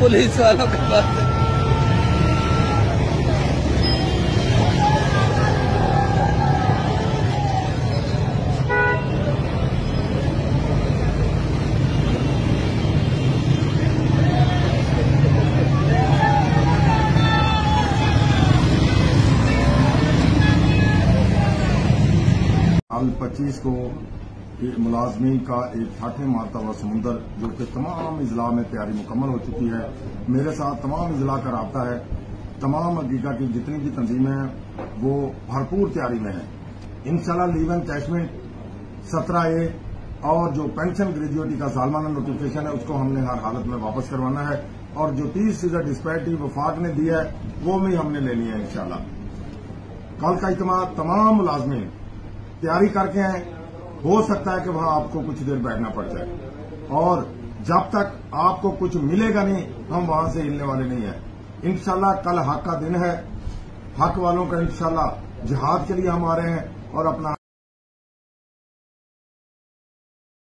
Police वालों के पास है। कल 25 को मुलाजमीन का एक ठाठे मारता हुआ समुंदर जो कि तमाम इजला में तैयारी मुकम्मल हो चुकी है। मेरे साथ तमाम इजला का राब्ता है। तमाम अगीगा की जितनी भी तंजीमें हैं वो भरपूर तैयारी में है। इंशाल्लाह लीव एनकैशमेंट 17A और जो पेंशन ग्रेजुएटी का सालमाना नोटिफिकेशन है उसको हमने हर हालत में वापस करवाना है और जो 30% डिस्पैरिटी वफाक ने दी है वो भी हमने लेनी है इंशाल्लाह। कल का इज्तिमा तमाम मुलाजमीन तैयारी करके आए। हो सकता है कि वहां आपको कुछ देर बैठना पड़ जाए और जब तक आपको कुछ मिलेगा नहीं हम वहां से हिलने वाले नहीं है। इंशाल्लाह कल हक का दिन है। हक वालों का इंशाल्लाह जिहाद के लिए हम आ रहे हैं और अपना